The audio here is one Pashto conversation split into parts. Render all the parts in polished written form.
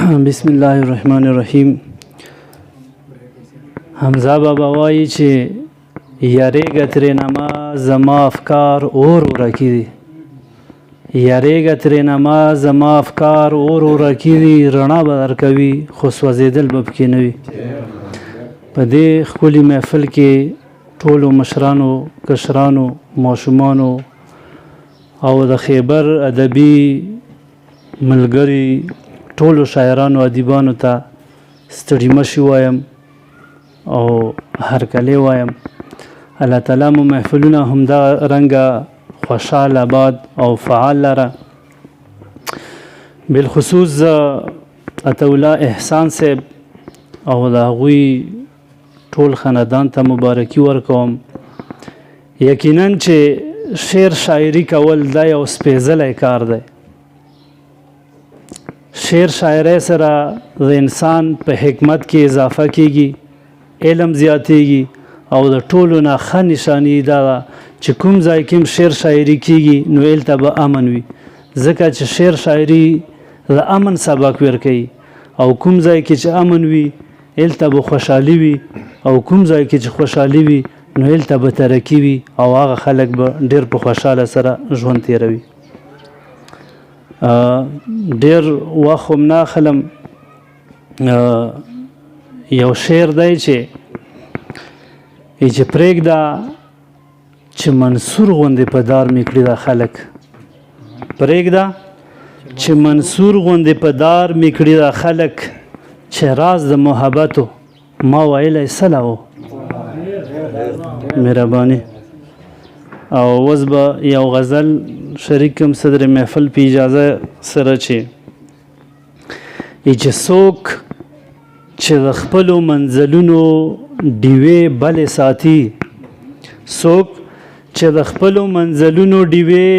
بسم الله الرحمن الرحیم. حمزه بابا وایي چې یاریږه ترېنه ما زما افکار اور ورکی دي، یاریږه ترېنه ما زما افکار اور ورکی دي، رڼا به درکوي خو سوځېدل به پکې نه وي. په دې ښکلي محفل کې ټولو مشرانو، کشرانو، ماشومانو او د خیبر ادبي ملګري ټولو شاعرانو ادیبانو ته ستړي مشي وایم او هرکلی وایم. الله تعالی مو محفلونه همدغه رنګه خوشحال آباد او فعال لره. بالخصوص عطاالله احسان صاحب او د هغوی ټول خاندان ته مبارکي ورکوم. یقینا چې شعر شاعري کول دا یو سپېڅلی کار دی. شعر شاعرۍ سره د انسان په حکمت کې اضافه کیږي، علم زیاتیږي او د ټولو نه ښه نشاني دا ده چې کوم ځای کې شعر شاعري کیږي نو هلته به امن وي، ځکه چې شعر شاعري د امن سبق ورکوي او کوم ځای کې چې امن وي هلته به خوشحالي وي او کوم ځای کې چې خوشحالي وي نو هلته به ترقي وي او هغه خلک به ډېر په خوشحاله سره ژوند تیروي. ډېر وخت هم نه اخلم. یو شعر دی چې پرېږده چې منصور غوندې په دار مې کړي دا خلک، پرېږده چې منصور غوندې په دار مې کړي دا خلک، چې راز د محبتو ما ویلی سله و مهرباني. او اوس به یو غزل شریکم صدر محفل په اجازه سره چې څوک چې د خپلو منزلونو ډیوې بلې ساتي، څوک چې د خپلو منزلونو ډیوې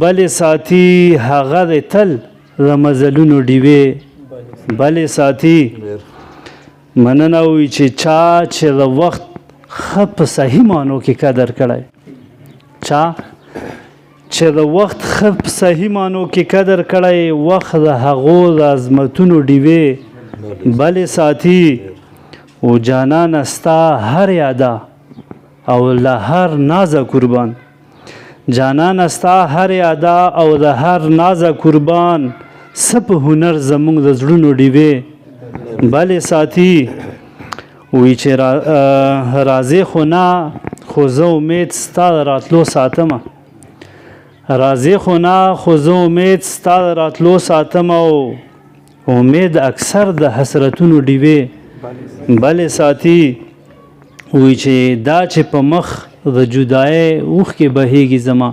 بلې ساتي، هغه د تل د مزلونو ډیوې بلې ساتي. مننه وي چې چا چې د وخت ښه په صحیح معنو کې قدر کړی، چا چې د وخت ښه په صحیح معنو کې قدر کړی، وخت د هغو د عظمتونو ډیوې بلې ساتي. او جانانه ستا هر یاده او له هر نازه قربان، جانانه ستا هر یاده او د هر نازه قربان، څه په هنر زموږ د زړونو ډیوې بلې ساتي. وی چې راځې خو نه خو زه امید ستا د راتلو ساتمه، راځې خو نه خو زه امید ستا د راتلو ساتم، او امید اکثر د حسرتونو ډیوې بلې ساتي. وی چې دا چې په مخ د جدایۍ اوښکې بهیږي زما،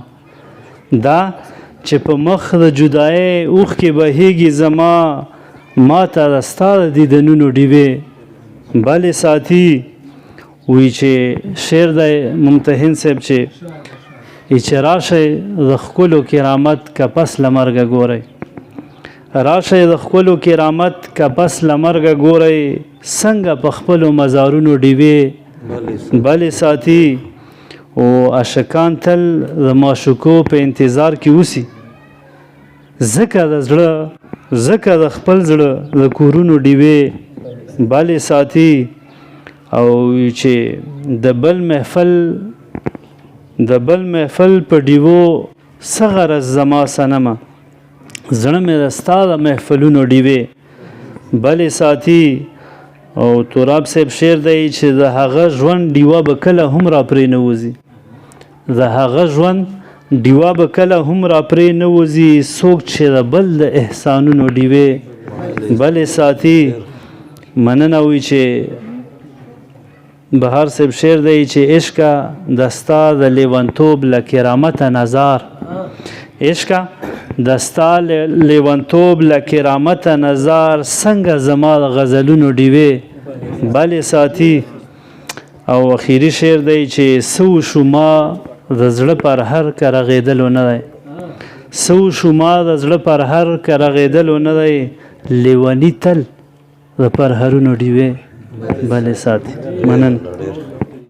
دا چې په مخ د جدایۍ اوښکې بهیږي زما، ما ته د ستا د دیدنونو ډیوې بلې ساتي. وی چې شعر دی ممتحن صاحب چې راشئ د ښکلو کرامت که پس له مرګه ګورئ، راشئ د ښکلو کرامت که پس له مرګه ګورئ، څنګه په خپلو مزارونو ډیوې بلې ساتي. او عاشقان تل د معشوقو په انتظار کې اوسي، ځکه د خپل زړه د کورونو ډیوې بلې ساتي. او چې د بل محفل په ډیوو څه غرض زما صنمه، زړه مې د ستا د محفلونو ډیوې بلې ساتي. او تراب صاحب شعر دی چې د هغه ژوند ډیوه به کله هم را پرې نه وځي، د هغه ژوند ډیوه به کله هم را پرې نه وځي، څوک چې د بل د احسانونو ډیوې بلې ساتي. مننه وي چې بهار صاحب شعر دی چې عشقه د ستا د لیونتوب له کرامته نظر، عشقه د ستا لیونتوب له کرامته نظر، څنګه زما د غزلونو ډیوې بلې ساتي. او اخیری شعر دی چې څه وشو ما د زړه پر هر که رغېدلو نه دی، څه وشو ما د زړه پر هر که رغېدلو نه دی، لیوني تل د پرهرونو ډیوې بلې ساتي. مننه.